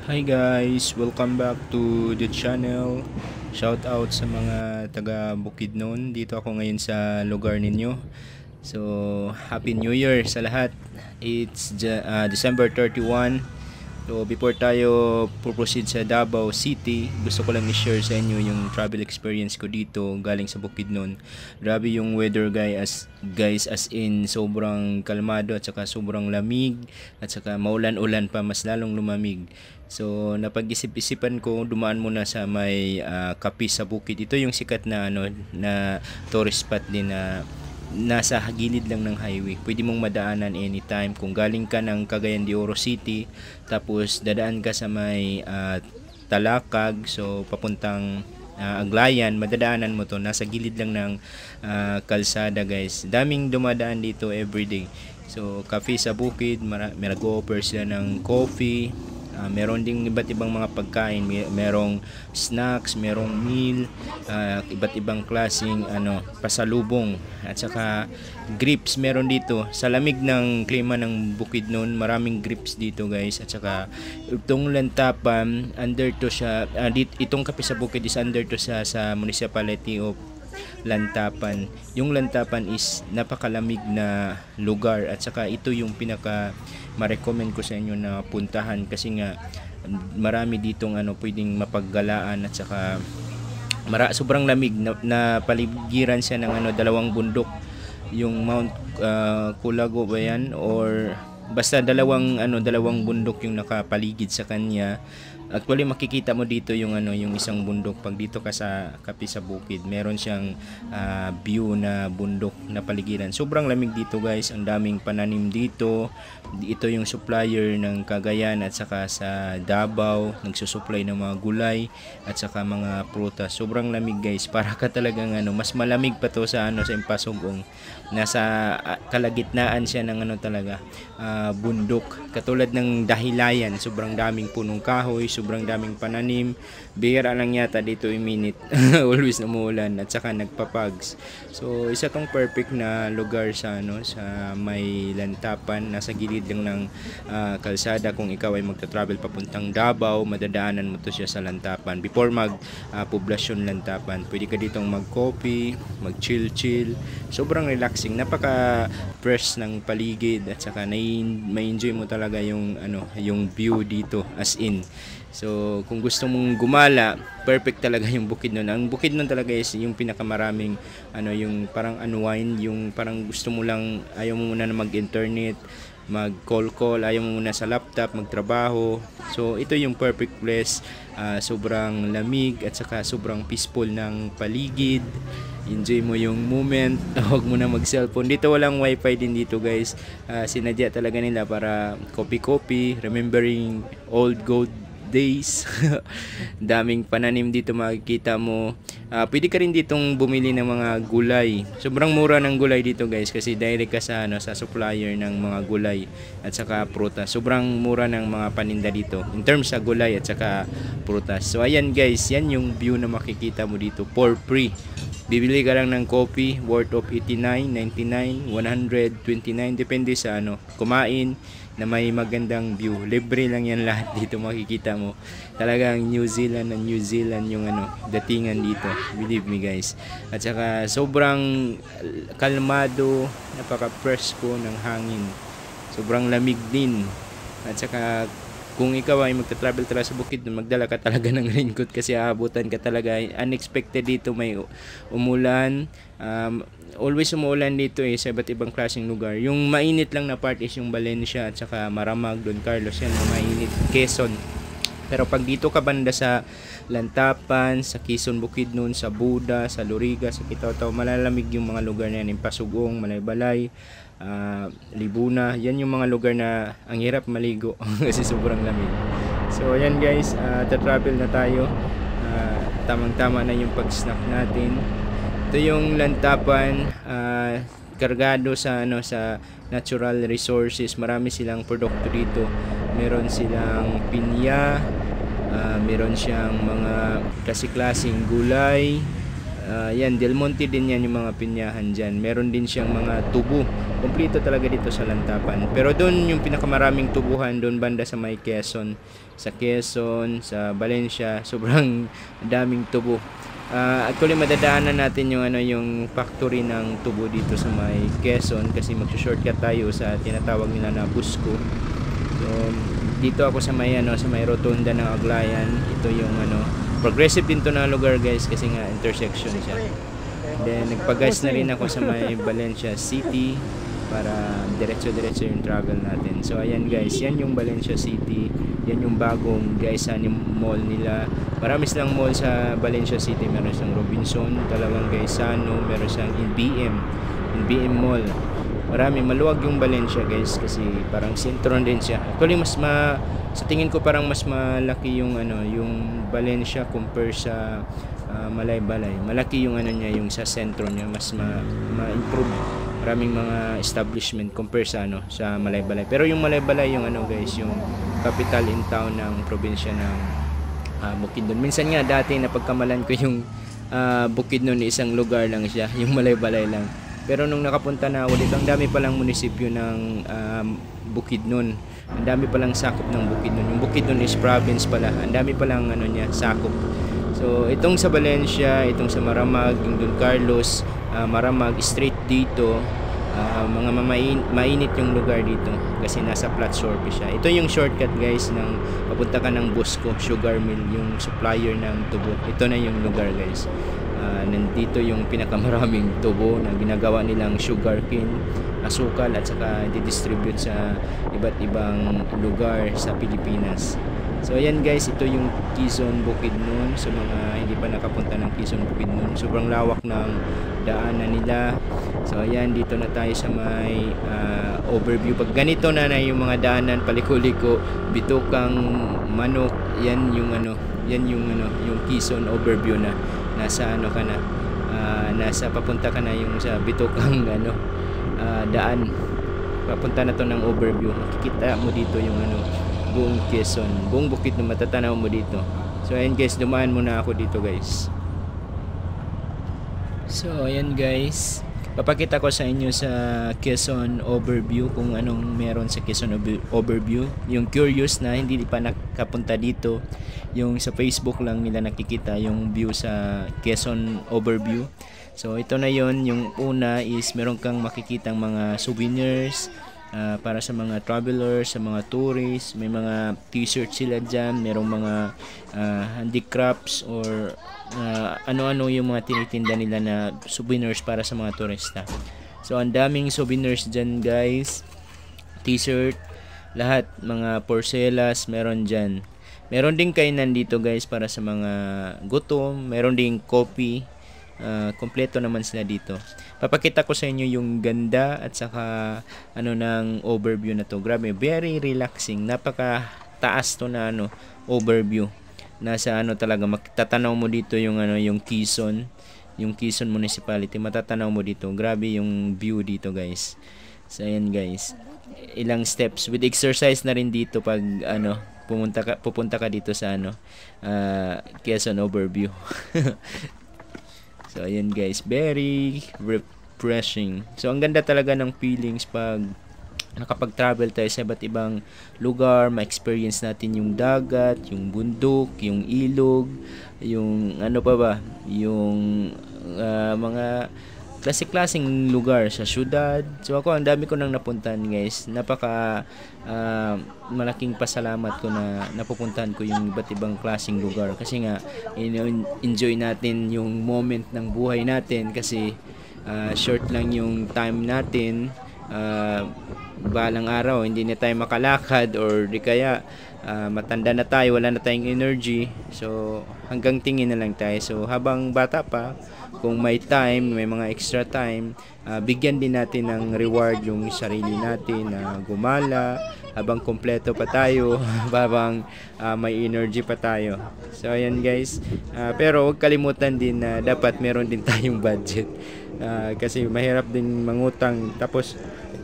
Hi guys, welcome back to the channel. Shout out sa mga taga Bukidnon. Dito ako ngayon sa lugar ninyo. So, Happy New Year sa lahat. It's December 31. So, before tayo proceed sa Davao City, gusto ko lang i-share sa inyo yung travel experience ko dito galing sa Bukidnon. Grabe yung weather guys, as in sobrang kalmado at saka sobrang lamig at saka maulan-ulan pa, mas lalong lumamig. So napag-isip-isipan ko dumaan muna sa may Kapi sa bukid. Ito yung sikat na na tourist spot din na nasa gilid lang ng highway. Pwede mong madaanan anytime kung galing ka ng Cagayan de Oro City, tapos dadaan ka sa may Talakag, so papuntang Aglayan, madadaanan mo to. Nasa gilid lang ng kalsada guys. Daming dumadaan dito everyday. So cafe sa bukid, nag-offer sila ng coffee. Meron ding iba't ibang mga pagkain, merong snacks, merong meal, iba't ibang klaseng pasalubong at saka grips meron dito. Sa lamig ng klima ng Bukidnon, maraming grips dito guys. At saka itong Lantapan, under to siya, itong Kape sa Bukid is under to sa municipality of Lantapan. Yung Lantapan is napakalamig na lugar at saka ito yung pinaka ma-recommend ko sa inyo na puntahan kasi nga marami ditong pwedeng mapaggalaan at saka sobrang lamig na paligiran siya ng dalawang bundok, yung Mount Kulago ba yan, or basta dalawang bundok yung nakapaligid sa kanya. Actually makikita mo dito yung yung isang bundok pag dito ka sa Kapi sa Bukid. Meron siyang view na bundok na paligiran. Sobrang lamig dito guys, ang daming pananim dito. Ito yung supplier ng Cagayan at saka sa Davao, nagsusupply ng mga gulay at saka mga prutas. Sobrang lamig guys, para ka talagang mas malamig pa to sa sa Impasugong. Nasa kalagitnaan siya ng talaga bundok. Katulad ng Dahilayan, sobrang daming punong kahoy, sobrang daming pananim. Bihira lang yata dito minute. Always umuulan at saka nagpapags. So isa tong perfect na lugar sa sa may Lantapan. Nasa gilid lang ng kalsada. Kung ikaw ay magta-travel papuntang Davao, madadaanan mo to siya sa Lantapan. Before poblasyon Lantapan, pwede ka ditong mag-coffee, mag-chill. Sobrang relaxing, napaka fresh ng paligid at saka may enjoy mo talaga yung yung view dito as in. So kung gusto mong gumala, perfect talaga yung Bukidnon. Ang Bukidnon talaga is yung pinakamaraming yung parang unwind, yung parang gusto mo lang, ayaw mo muna na mag-internet, mag-call, ayaw mo muna sa laptop, magtrabaho. So ito yung perfect place. Sobrang lamig at saka sobrang peaceful ng paligid. Enjoy mo yung moment. Huwag mo na mag-cellphone. Dito walang wifi din dito guys. Sinadya talaga nila para copy, remembering old gold days. Daming pananim dito makikita mo. Pwede ka rin ditong bumili ng mga gulay. Sobrang mura ng gulay dito guys kasi direct ka sa supplier ng mga gulay at saka prutas. Sobrang mura ng mga paninda dito in terms sa gulay at saka prutas. So ayan guys, yan yung view na makikita mo dito for free. Bibili ka lang ng coffee worth of 89, 99, 129 depende sa kumain na may magandang view. Libre lang yan lahat dito makikita mo. Talagang New Zealand yung datingan dito. Believe me guys. At saka sobrang kalmado, napaka-presko ng hangin. Sobrang lamig din. At saka kung ikaw ay magta-travel talaga sa bukid, magdala ka talaga ng raincoat kasi aabutan ka talaga. Unexpected dito, may umulan. Always umuulan dito sa iba't ibang klaseng lugar. Yung mainit lang na part is yung Valencia at saka Maramag, Don Carlos, yan mainit. Quezon. Pero pag dito ka banda sa Lantapan, sa Quezon, Bukidnon, sa Buda, sa Loriga, sa Kitaw-Taw, malalamig yung mga lugar na yan. Impasugong, Malaybalay, Libuna, yan yung mga lugar na ang hirap maligo kasi sobrang lamig. So ayan guys, ta-travel na tayo. Tamang-tama na yung pag-snack natin. Ito yung Lantapan, kargado sa sa natural resources. Marami silang produkto dito. Meron silang pinya, meron siyang mga klase-klaseng gulay. Yan, Del Monte din yan yung mga pinyahan dyan. Meron din siyang mga tubo Kumpleto talaga dito sa Lantapan. Pero doon yung pinakamaraming tubuhan doon banda sa may Quezon, sa Valencia, sobrang daming tubo. Actually madadaanan natin yung yung factory ng tubo dito sa may Quezon kasi magso-shortcut tayo sa tinatawag nila na Busco. So dito ako sa may rotunda ng Aglayan. Ito yung progressive din to na lugar guys kasi nga intersection siya. Then nagpa-gas na rin ako sa may Valencia City para diretso-diretso yung travel natin. So ayan guys, yan yung Valencia City. Yan yung bagong Gaisani Mall nila. Marami silang mall sa Valencia City. Meron siyang Robinson, dalawang Gaisano, meron siyang NBM Mall. Marami, maluwag yung Valencia guys kasi parang sentro din siya. Actually sa tingin ko parang mas malaki yung yung Valencia compare sa Malaybalay. Malaki yung niya, yung sa sentro niya, mas ma-improve. Maraming mga establishment compare sa Malaybalay. Pero yung Malaybalay yung guys, yung capital in town ng probinsya ng Bukidnon. Minsan nga dati napagkamalan ko yung Bukidnon isang lugar lang siya, yung Malaybalay lang. Pero nung nakapunta na ulit, ang dami palang munisipyo ng Bukidnon. Ang dami palang sakop ng Bukidnon. Yung Bukidnon is province pala. Ang dami palang sakop. So itong sa Valencia, itong sa Maramag, yung Don Carlos, Maramag, straight dito, mga mainit yung lugar dito kasi nasa Flat Sorbe siya. Ito yung shortcut guys ng papunta ka ng Busco Sugar Mill, yung supplier ng tubo. Ito na yung lugar guys. Nandito yung pinakamaraming tubo na ginagawa nilang sugarcane, asukal at saka di-distribute sa iba't ibang lugar sa Pilipinas. So ayan guys, ito yung Quezon Bukidnon. So mga hindi pa nakapunta ng Quezon Bukidnon, sobrang lawak ng daanan nila. So ayan, dito na tayo sa may overview. Pag ganito na yung mga daanan, paliko-liko, Bitukang, Manok, yan yung yung Quezon overview na. Nasa ka na, nasa papunta ka na yung sa Bitukang daan. Papunta na to ng overview. Makikita mo dito yung buong Quezon, buong Bukidnon matatanaw mo dito. So ayan guys, dumaan muna ako dito guys. So ayan guys, papakita ko sa inyo sa Quezon overview kung anong meron sa Quezon overview. Yung curious na hindi pa nakapunta dito, yung sa Facebook lang nila nakikita yung view sa Quezon overview. So ito na yon. Yung una is meron kang makikitang mga souvenirs para sa mga travelers, sa mga tourists. May mga t-shirt sila dyan, merong mga handicrafts or ano-ano yung mga tinitinda nila na souvenirs para sa mga turista. So ang daming souvenirs dyan guys, t-shirt, lahat, mga porcelas meron dyan. Meron din kainan dito guys para sa mga gutom, meron din coffee. Kompleto naman sila dito. Papakita ko sa inyo yung ganda at saka ng overview na to. Grabe, very relaxing. Napaka taas to na overview. Nasa talaga matatanaw mo dito yung yung Quezon, yung Quezon Municipality. Matatanaw mo dito. Grabe yung view dito, guys. So ayan guys. Ilang steps with exercise na rin dito pag pupunta ka dito sa Quezon overview. So ayan guys, very refreshing. So ang ganda talaga ng feelings pag nakapag-travel tayo sa iba't ibang lugar, ma-experience natin yung dagat, yung bundok, yung ilog, yung yung mga klase-klaseng lugar sa syudad. So ako, ang dami ko nang napuntahan guys. Napaka malaking pasalamat ko na napupuntahan ko yung iba't ibang klaseng lugar kasi nga enjoy natin yung moment ng buhay natin kasi short lang yung time natin. Balang araw hindi na tayo makalakad or di kaya matanda na tayo, wala na tayong energy, so hanggang tingin na lang tayo. So habang bata pa, kung may time, may mga extra time, bigyan din natin ng reward yung sarili natin na gumala habang kompleto pa tayo, habang may energy pa tayo. So ayan guys, pero huwag kalimutan din na dapat meron din tayong budget kasi mahirap din mangutang tapos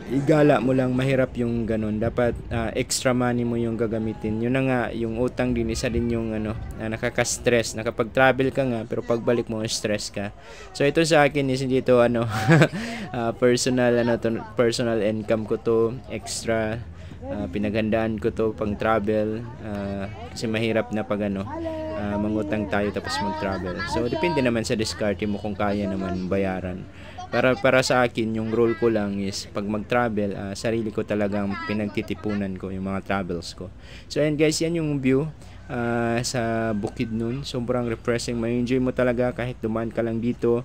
igala mo lang, mahirap yung ganun. Dapat extra money mo yung gagamitin. Yun na nga, yung utang din, isa din yung nakaka-stress. Nakapag-travel ka nga, pero pagbalik mo, stress ka. So ito sa akin is hindi to personal income ko to, extra. Pinaghandaan ko to pang travel, kasi mahirap na pag mangutang tayo tapos mag-travel. So depende naman sa diskarte mo kung kaya naman bayaran. Para sa akin, yung rule ko lang is pag mag-travel, sarili ko talagang pinagtitipunan ko yung mga travels ko. So and guys, yan yung view sa Bukidnon. Sobrang refreshing, ma-enjoy mo talaga kahit dumaan ka lang dito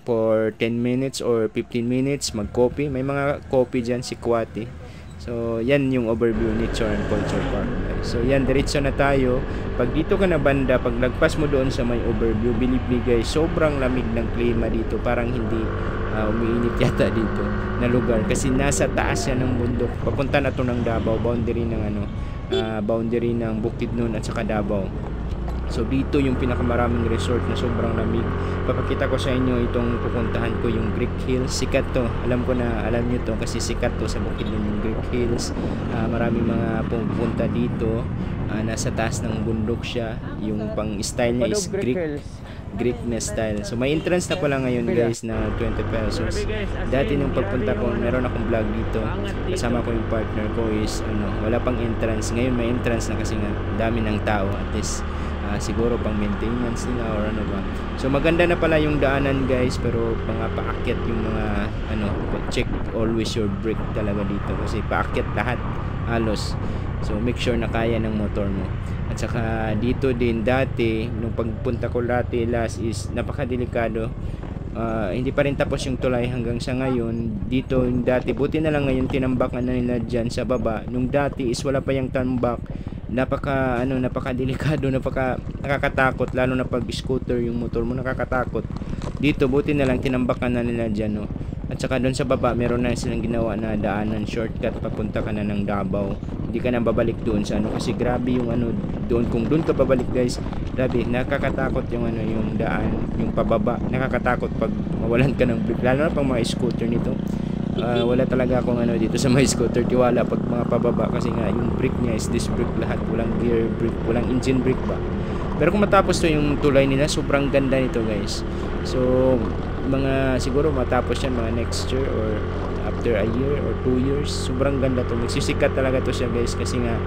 for 10 minutes or 15 minutes, mag-coffee. May mga coffee dyan, si Kwati. So yan yung overview Nature and Culture Park. So yan, diretso na tayo. Pag dito ka na banda, pag lagpas mo doon sa may overview, believe me guys, sobrang lamig ng klima dito. Parang hindi umiinit yata dito na lugar, kasi nasa taas yan ng bundok. Papunta na to ng Davao, boundary ng Bukidnon at saka Davao. So dito yung pinakamaraming resort na sobrang lamig. Papakita ko sa inyo itong pupuntahan ko, yung Greek Hills. Sikat to. Alam nyo to kasi sikat to sa Bukidnon yung Greek Hills. Maraming mga pupunta dito. Nasa taas ng bundok siya. Yung pang style niya is Greek na style. So may entrance na pala ngayon guys na 20 pesos. Dati nung pagpunta ko, meron akong vlog dito. Kasama ko yung partner ko is wala pang entrance. Ngayon may entrance na kasi nga dami ng tao. At least siguro pang maintenance nila or ano ba. So maganda na pala yung daanan guys, pero paakyat yung mga check always your brake talaga dito kasi paakyat lahat halos. So make sure na kaya ng motor mo. At saka dito din dati nung pagpunta ko dati last is napakadelikado. Hindi pa rin tapos yung tulay hanggang sa ngayon. Dito yung dati, buti na lang ngayon tinambakan na nila dyan sa baba. Nung dati is wala pa yung tambak. Napakadelikado, nakakatakot, lalo na pag scooter yung motor mo, nakakatakot. Dito buti na lang tinambakan na nila dyan, no. At saka doon sa baba meron na silang ginawa na daanan, shortcut, papunta ka na ng Davao. Hindi ka na babalik doon sa kasi grabe yung doon, kung doon ka babalik guys, grabe, nakakatakot yung yung daan, yung pababa, nakakatakot pag mawalan ka ng brake, lalo na pang mga scooter nito. Wala talaga akong dito sa my scooter tiwala pag mga pababa, kasi nga yung brake niya is disc brake lahat, walang gear brake, walang engine brake ba. Pero kung matapos to yung tulay nila, sobrang ganda nito guys. So siguro matapos yan mga next year or after a year or 2 years, sobrang ganda to, magsisikat talaga to siya guys, kasi nga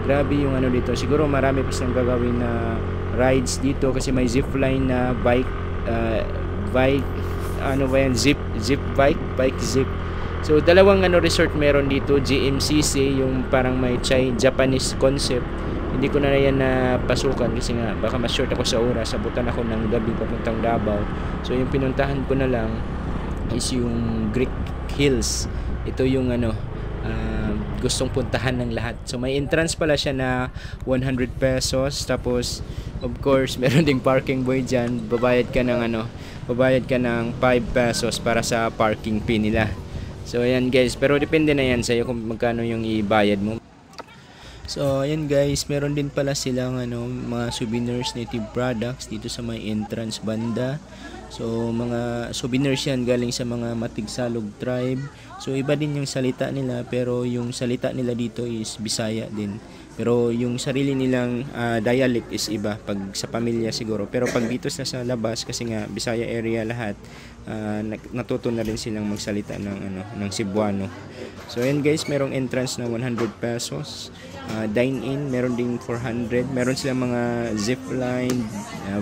grabe yung dito. Siguro marami pa silang gagawin na rides dito kasi may zipline na bike zip bike zip. So dalawang resort meron dito, GMCC, yung parang may Japanese concept. Hindi ko na yan napasukan kasi nga baka ma-short ako sa oras, sabutan ako ng gabi papuntang Davao. So yung pinuntahan ko na lang is yung Greek Hills. Ito yung gustong puntahan ng lahat. So may entrance pala siya na 100 pesos. Tapos of course meron ding parking boy dyan. Babayad ka ng 5 pesos para sa parking fee nila. So ayan guys, pero depende na yan sa'yo kung magkano yung ibayad mo. So ayan guys, meron din pala silang mga souvenirs, native products dito sa may entrance banda. So mga souvenirs yan galing sa mga Matigsalog tribe. So iba din yung salita nila, pero yung salita nila dito is Bisaya din. Pero yung sarili nilang dialect is iba pag sa pamilya siguro. Pero pag dito sa labas, kasi nga Bisaya area lahat, natuto na rin silang magsalita ng Cebuano. So ayan guys, merong entrance na 100 pesos. Dine-in, meron ding 400. Meron silang mga zip line,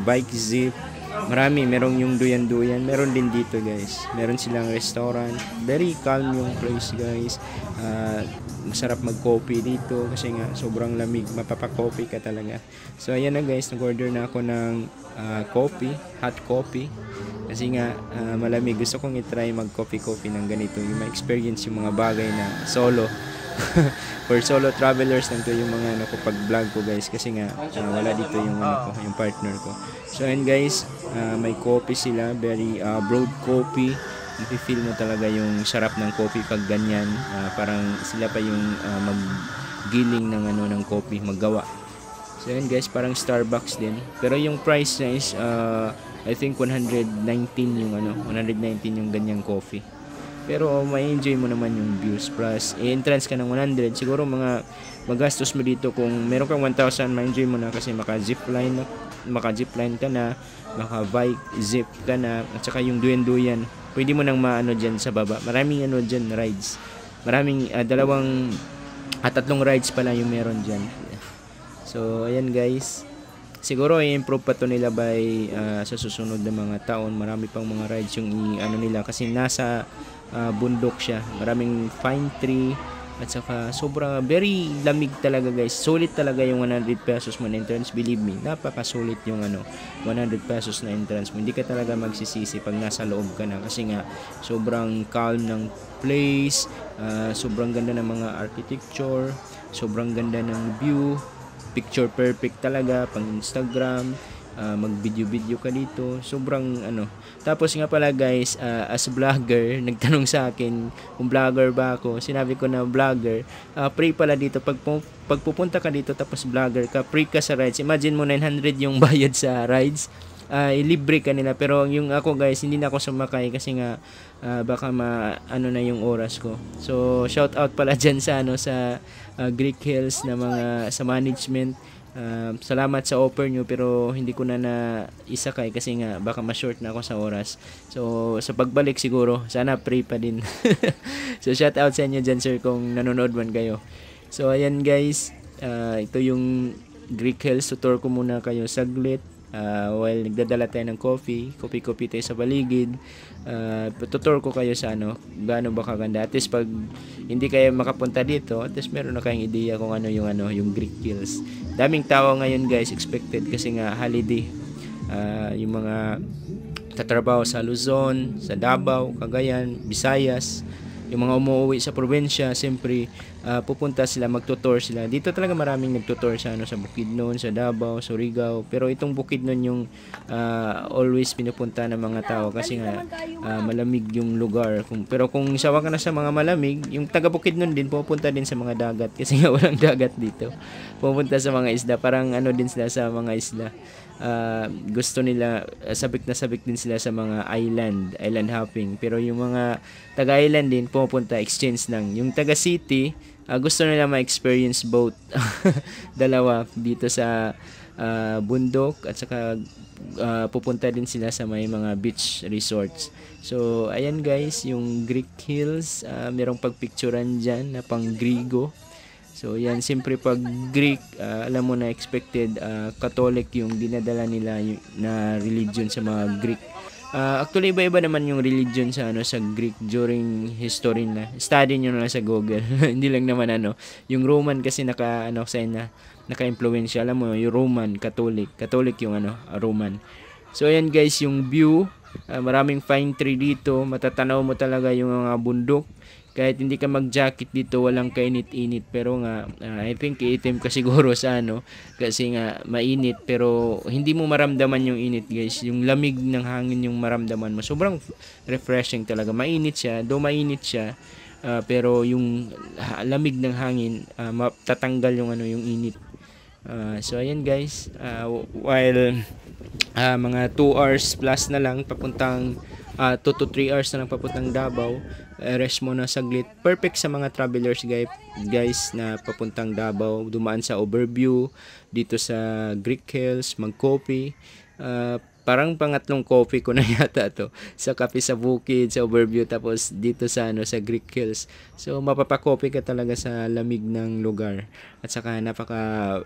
bike zip. Marami, merong yung duyan-duyan. Meron din dito guys. Meron silang restaurant. Very calm yung place guys. Masarap mag-coffee dito kasi nga sobrang lamig, mapapa-coffee ka talaga. So ayan na guys, nag-order na ako ng coffee, hot coffee. Kasi nga malamig, gusto kong i-try mag-coffee ng ganito, yung ma-experience yung mga bagay na solo. For solo travelers lang to yung mga pag vlog ko guys, kasi nga wala dito yung yung partner ko. So and guys, may coffee sila, very broad coffee. Mafe-feel mo talaga yung sarap ng coffee pag ganyan. Parang sila pa yung maggiling ng coffee, maggawa. So yun guys, parang Starbucks din. Pero yung price niya is I think 119 yung 119 yung ganyang coffee. pero may enjoy mo naman yung views. Plus entrance ka ng 100, siguro mga magastos mo dito kung meron kang 1,000, ma-enjoy mo na kasi maka-zipline ka na, maka-bike zip ka na, at saka yung duyan-duyan pwede mo nang maano dyan sa baba. Maraming ano dyan rides, maraming tatlong rides pala yung meron dyan. So ayan guys, siguro i-improve pa to nila by sa susunod na mga taon. Marami pang mga rides yung ano nila kasi nasa bundok siya, maraming pine tree, at saka sobrang very lamig talaga guys. Sulit talaga yung 100 pesos mo na entrance, believe me, napakasulit yung 100 pesos na entrance mo. Hindi ka talaga magsisisi pag nasa loob ka na kasi nga sobrang calm ng place, sobrang ganda ng mga architecture, sobrang ganda ng view, picture perfect talaga pang Instagram. Mag video ka dito, sobrang Tapos nga pala guys, as vlogger, nagtanong sa akin kung vlogger ba ako. Sinabi ko na vlogger. Free pala dito pag pupunta ka dito tapos vlogger ka, free ka sa rides. Imagine mo 900 yung bayad sa rides, libre ka nila. Pero yung ako guys, hindi na ako sumakay kasi nga baka na yung oras ko. So shout out pala dyan sa sa Greek Hills na mga sa management. Salamat sa offer nyo, pero hindi ko na isakay kasi nga baka ma-short na ako sa oras. So sa pagbalik siguro sana free pa din. So shout out sa inyo dyan sir kung nanonood man kayo. So ayan guys, ito yung Greek Hills. Tutor ko muna kayo saglit while nagdadala tayo ng coffee tayo sa paligid. Tutor ko kayo sa gaano ba kaganda. At least pag hindi kayo makapunta dito, at least meron na kayong ideya kung yung Greek Hills. Daming tao ngayon guys, expected kasi nga holiday. Yung mga tatrabaho sa Luzon, sa Davao, Cagayan, Visayas, yung mga umuwi sa probinsya, siyempre pupunta sila, magtutor sila. Dito talaga maraming nagtutor sa sa Bukidnon, sa Davao, Surigao. Pero itong Bukidnon yung always pinupunta ng mga tao kasi nga malamig yung lugar. Pero kung sawa ka na sa mga malamig, yung taga Bukidnon din pupunta din sa mga dagat kasi nga walang dagat dito. Pupunta sa mga isla, parang din sila sa mga isla. Gusto nila, sabik na sabik din sila sa mga island hopping. Pero yung mga taga-island din pupunta exchange lang. Yung taga-city, gusto nila ma-experience both. Dalawa dito sa bundok, at saka pupunta din sila sa may mga beach resorts. So ayan guys, yung Greek Hills, merong pagpicturan dyan na pang Grigo. So yan, siyempre pag Greek, alam mo na expected Catholic yung dinadala nila na religion sa mga Greek. Actually iba-iba naman yung religion sa sa Greek during history na. Study nyo na sa Google. Hindi lang naman yung Roman kasi naka-influensya, alam mo yung Roman Catholic yung Roman. So ayan guys, yung view, maraming pine tree dito, matatanaw mo talaga yung mga bundok. Kahit hindi ka mag-jacket dito, walang kainit-init. Pero nga, I think iitim ka siguro sa kasi nga mainit. Pero hindi mo maramdaman yung init guys. Yung lamig ng hangin yung maramdaman mo. Sobrang refreshing talaga. Mainit siya, mainit siya. Pero yung lamig ng hangin, matatanggal yung yung init. So ayan guys, while mga 2 hours plus na lang papuntang 2 to 3 hours na lang papuntang Davao, rest mo na saglit. Perfect sa mga travelers guys na papuntang Davao, dumaan sa Overview dito sa Greek Hills, mag-coffee. Parang pangatlong coffee ko na yata to, sa Cafe sa Bukid, sa Overview, tapos dito sa sa Greek Hills. So mapapa-coffee ka talaga sa lamig ng lugar, at saka napaka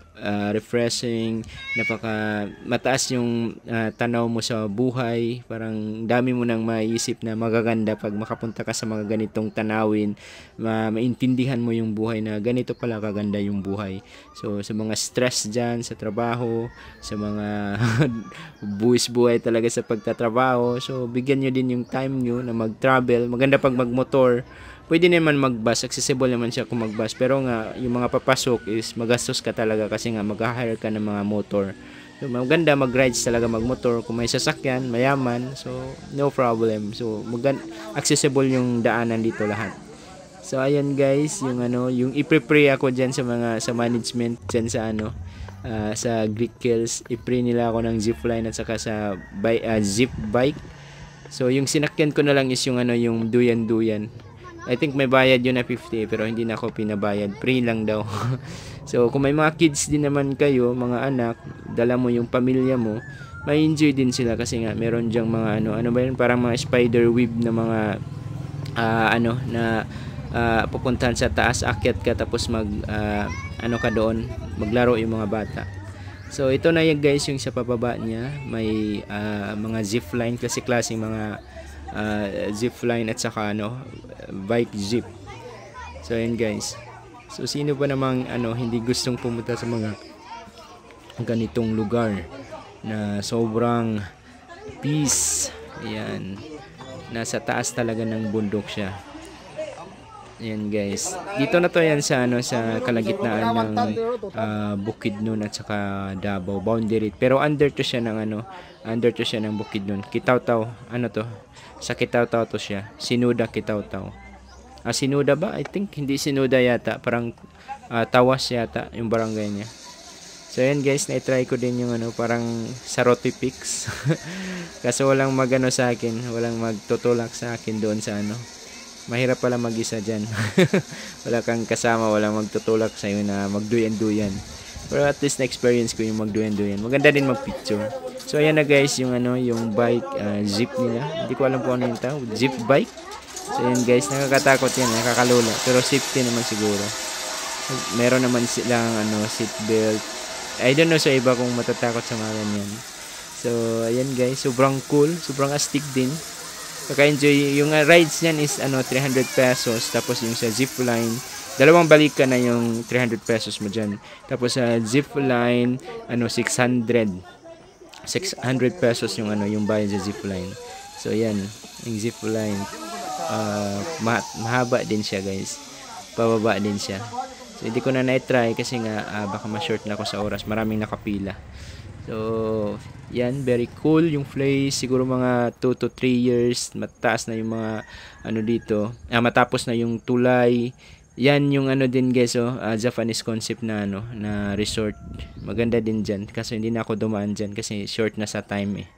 refreshing, napaka mataas yung tanaw mo sa buhay. Parang dami mo nang maiisip na magaganda pag makapunta ka sa mga ganitong tanawin. Maintindihan mo yung buhay na ganito pala kaganda yung buhay. So sa mga stress dyan sa trabaho, sa mga buhay talaga sa pagtatrabaho, so bigyan nyo din yung time nyo na mag-travel. Maganda pag mag-motor, pwede naman mag-bus, accessible naman siya kung mag-bus. Pero nga, yung mga papasok is magastos ka talaga kasi nga mag-hire ka ng mga motor. So maganda mag-rides talaga mag-motor kung may sasakyan, mayaman, so no problem. So accessible yung daanan dito lahat. So ayan guys, yung yung i-prepare ako diyan sa management diyan sa Greek Hills. I-pre nila ako ng zipline at saka sa zip bike. So yung sinakyan ko na lang is yung ano, yung duyan-duyan. I think may bayad yun na 50 pero hindi na ako pinabayad. Free lang daw. So kung may mga kids din naman kayo, mga anak, dala mo yung pamilya mo, may enjoy din sila kasi nga meron diyang mga ano ba yun, parang mga spider web na mga pupuntahan sa taas, akyat ka tapos ano ka doon, maglaro yung mga bata. So ito na yan guys, yung sa pababa niya may mga zip line, klaseng mga zip line at saka bike zip. So ayan guys. So sino pa namang hindi gustong pumunta sa mga ganitong lugar na sobrang peace. Ayan. Nasa taas talaga ng bundok siya. Ayan guys. Dito na to yan sa sa kalagitnaan ng Bukidnon at saka Davao boundary. Pero under to siya ng Bukidnon. Kitaw-Taw. Ano to? Sa Kitaw-Taw to siya. Sinuda Kitaw-Taw. Sinuda ba? I think hindi Sinuda yata. Parang Tawas yata yung barangay niya. So ayan guys, na-try ko din yung parang Sarote Peaks. Kasi walang magano sa akin, walang magtutulak sa akin doon sa Mahirap pala mag-isa dyan. Wala kang kasama, walang magtutulak sa iyo na magduyan-duyan. Pero at least na-experience ko yung magduyan-duyan. Maganda din mag-picture. So ayan na guys, yung yung bike zip nila. Hindi ko alam kung ano yung tawag, zip bike. So ayan guys, nakakatakot yan, nakakalula. Pero safety naman siguro. Meron naman silang seat belt. I don't know sa iba kung matatakot sa mga ganyan. So ayan guys, sobrang cool, sobrang astig din. Kaka-enjoy. Yung rides niyan is 300 pesos. Tapos yung sa zip line, dalawang balik ka na yung 300 pesos mo dyan. Tapos sa zip line, 600 pesos yung yung bayad sa zip line. So yan, yung zip line, mahaba din siya guys. Pababa din siya. So hindi ko na na-try kasi nga baka ma-short na ako sa oras. Maraming nakapila. So, yan, very cool yung place. Siguro mga 2 to 3 years mataas na yung mga dito. Matapos na yung tulay. Yan yung din guys, Japanese concept na na resort. Maganda din diyan kasi hindi na ako dumaan diyan kasi short na sa time eh.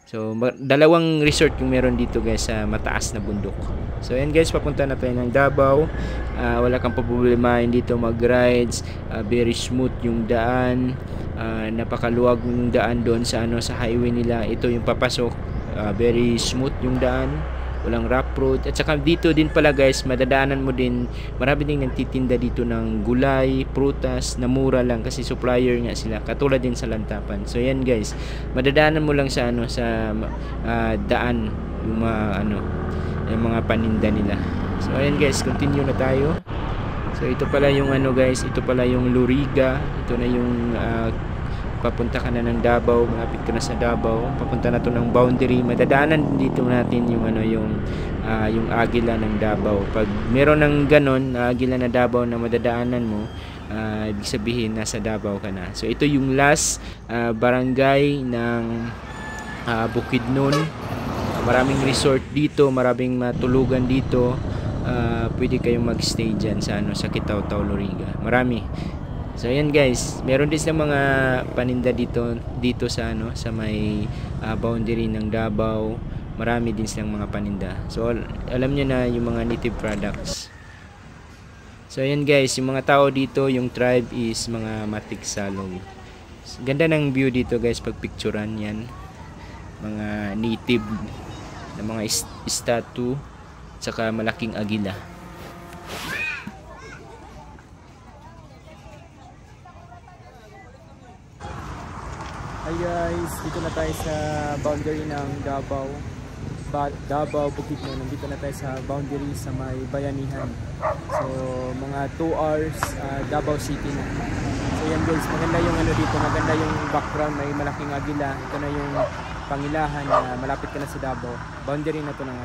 So, dalawang resort yung meron dito guys sa mataas na bundok. So, yan guys, papunta na tayo ng Davao. Wala kang problema dito mag-rides. Very smooth yung daan. Napakaluwag yung daan doon sa sa highway nila. Ito yung papasok. Very smooth yung daan. Walang rough road. At saka dito din pala guys, madadaanan mo din, marami din nagtitinda dito ng gulay, prutas, na mura lang kasi supplier nga sila. Katulad din sa Lantapan. So yan guys, madadaanan mo lang sa sa daan yung mga yung mga paninda nila. So ayan guys, continue na tayo. So ito pala yung guys, ito pala yung Loriga. Ito na yung papunta ka na ng Davao, malapit ka na sa Davao, papunta na to ng boundary. Madadaanan dito natin yung yung Agila ng Davao. Pag meron ng ganon Agila na Davao na madadaanan mo, ibig sabihin nasa Davao ka na. So ito yung last barangay ng Bukidnon. Maraming resort dito, maraming matulugan dito. Pwede kayong magstay dyan sa sa Kitaw-Taw, Loriga. Marami. So ayan guys, meron din sa mga paninda dito sa sa may boundary ng Davao. Marami din silang mga paninda. So alam niyo na yung mga native products. So ayan guys, yung mga tao dito, yung tribe is mga Matigsalong. Ganda ng view dito guys pag picturean yan. Mga native na mga statue saka malaking agila. Hi guys, dito na tayo sa boundary ng Davao. Davao, Bukidnon. Nandito na tayo sa boundary sa may bayanihan. So, mga 2 hours Davao City na. So yan guys, maganda yung dito, maganda yung background, may malaking agila. Ito na yung Pangilahan na malapit ka na sa Davao. Boundary na to ng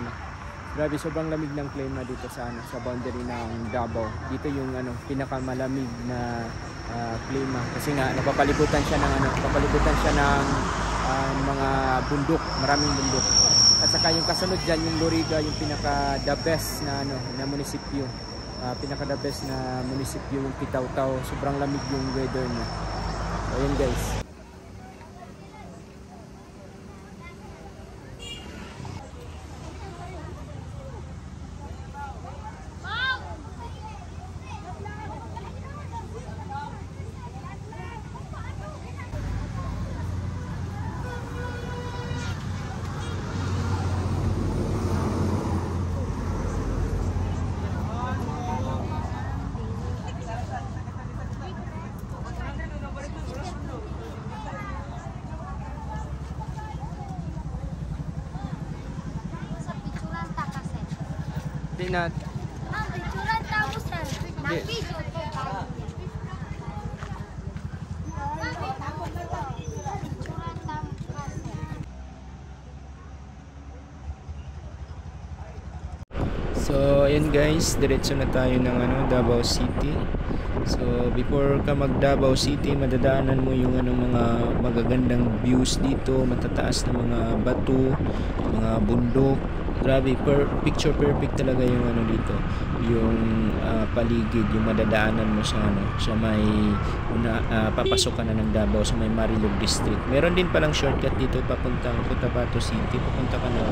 Grabe, sobrang lamig ng klima dito sa sa boundary ng Davao. Dito yung pinakamalamig na klima kasi nga napapalibutan siya ng mga bundok, maraming bundok. At saka yung kasunod diyan yung Loriga, yung pinaka the best na na munisipyo. Pinaka the best na munisipyo yung Kitaw-Taw. Sobrang lamig yung weather niya. So yun guys. Di na. So, ayan guys, diretso na tayo ng Davao City. So, before ka mag Davao City, madadaanan mo yung mga magagandang views dito, matataas na mga bato, mga bundok. Grabe, picture perfect talaga yung dito. Yung paligid, yung madadaanan mo sa sa may papasok ka na ng Davao sa may Marilog District. Meron din palang shortcut dito papuntang Cotabato City, papunta ka ng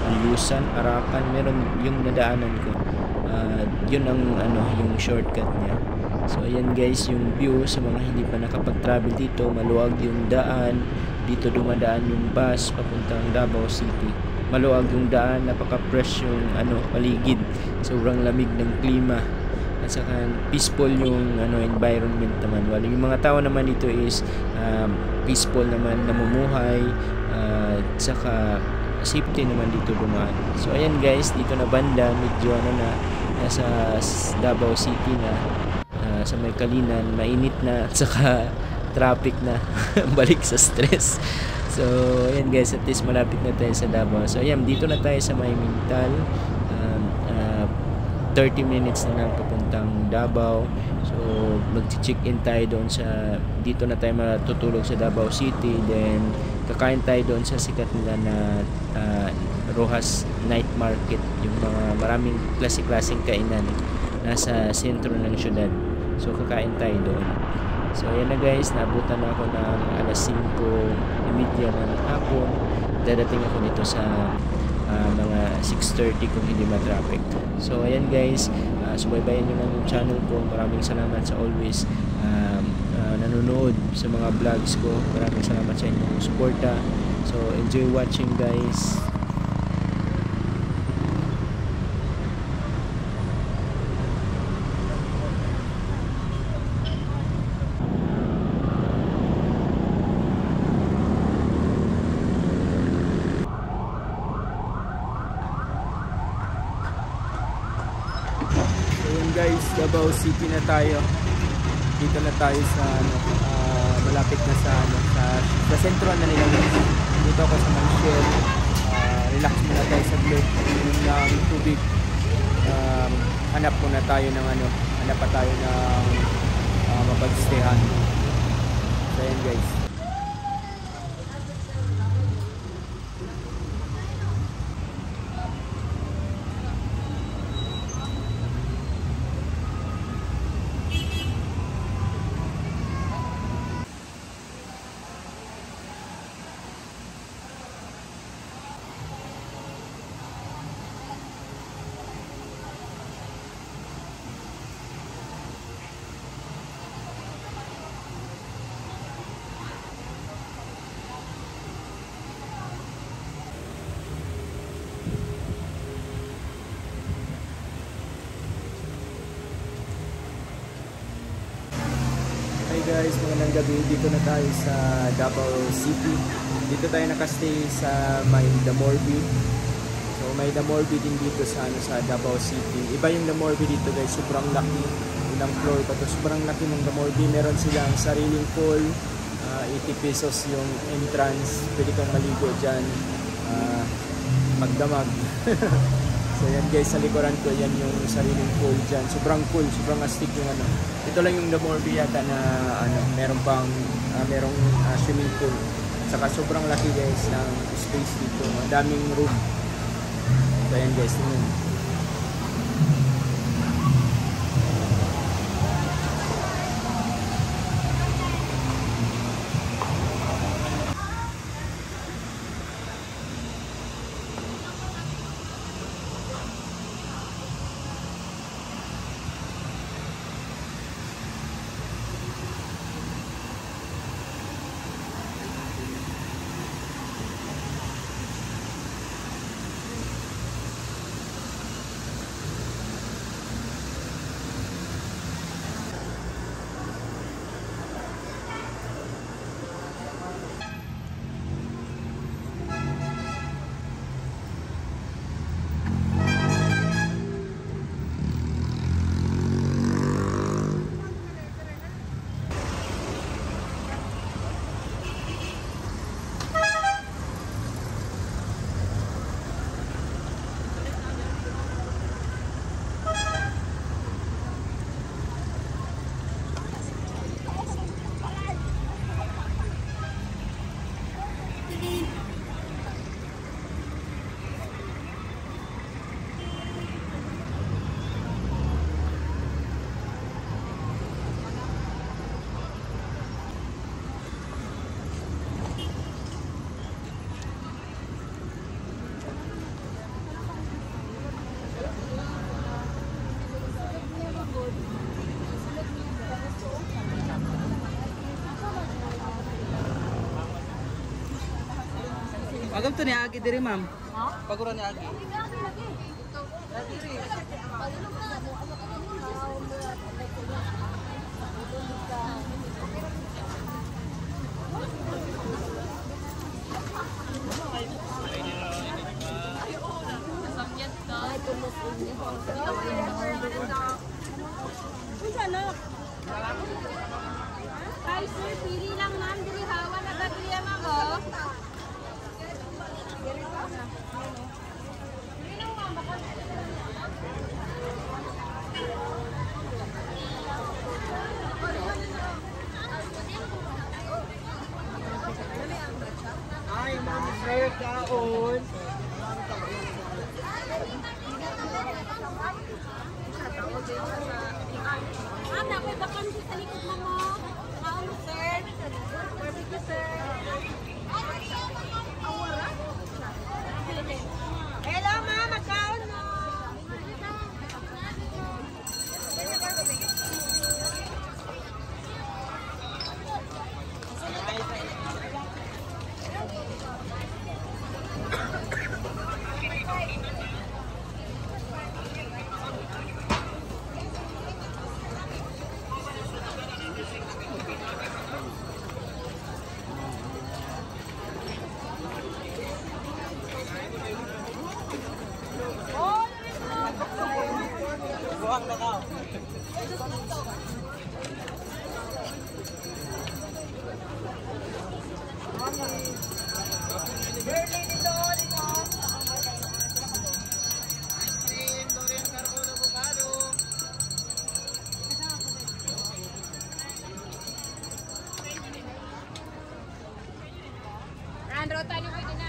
Alusan, Arakan. Meron yung nadaanan ko. Yun ang yung shortcut niya. So ayan guys, yung view sa mga hindi pa nakapag-travel dito, maluwag yung daan. Dito dumadaan yung bus papuntang Davao City. Maluwag yung daan, napaka-fresh yung paligid. Sobrang lamig ng klima. At saka peaceful yung environment naman. Wala yung mga tao naman dito is peaceful naman namumuhay. At saka safety naman dito dumaan. So ayan guys, dito na banda, medyo nasa Davao City na. Sa may Kalinan, mainit na at saka traffic na. Balik sa stress. So ayan guys, at least malapit na tayo sa Davao. So ayan, dito na tayo sa may Mintal. 30 minutes na lang papuntang Davao. So mag-check-in tayo doon sa, dito na tayo matutulog sa Davao City. Then kakain tayo doon sa sikat nila na Rojas Night Market. Yung mga maraming klase-klaseng kainan nasa sentro ng syudad. So kakain tayo doon. So ayan na guys, naabutan na ako ng alas 5:30 ng hapon. Dadating ako dito sa mga 6:30 kung hindi ma-traffic. So ayan guys, subaybayan nyo lang yung channel ko. Maraming salamat sa always nanonood sa mga vlogs ko. Maraming salamat sa inyong suporta. So enjoy watching guys. Guys, Davao City na tayo. Dito na tayo sa malapit na sa sa sentro na nila. Dito ako sa Manshell. Relax muna tayo sa blue. Yung tubig. Hanap muna tayo ng hanap pa tayo ng mapag-stayhan. So ayan guys. Hi guys, magandang gabi. Dito na tayo sa Davao City. Dito tayo nakastay sa may Damorbi. So may Damorbi din dito sa Davao City. Iba yung Damorbi dito guys, sobrang laki. Ilang floor pa to, sobrang laki ng Damorbi. Meron silang sariling pool. 80 pesos yung entrance. Pwede kang maligo dyan. Magdamag. So yan guys, sa likuran ko, yan yung sariling pool dyan. Sobrang cool, sobrang astig yung Ito lang yung Damorbi yata na meron pang merong swimming pool. Saka sobrang laki guys ng space dito. Ang daming room. So yan guys, tingnan. Pagam to ni Agi diri ma'am. Ha? Pagura ni Agi. Ay, sir, pili lang ma'am. Dili hawa na gabriya ma'am, oh. Ay, ma'am, sir, kaon. Ma'am, nakoy vacancy sa likod mo mo. Kaon, sir. Barbecue, sir. Hello, ma'am. Magkaon mo. Buwang na ka. Andro, tayo ko din na.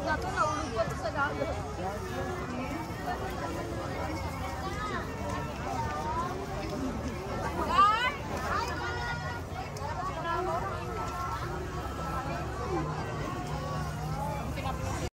Ito na, ulog ko ito sa dagat.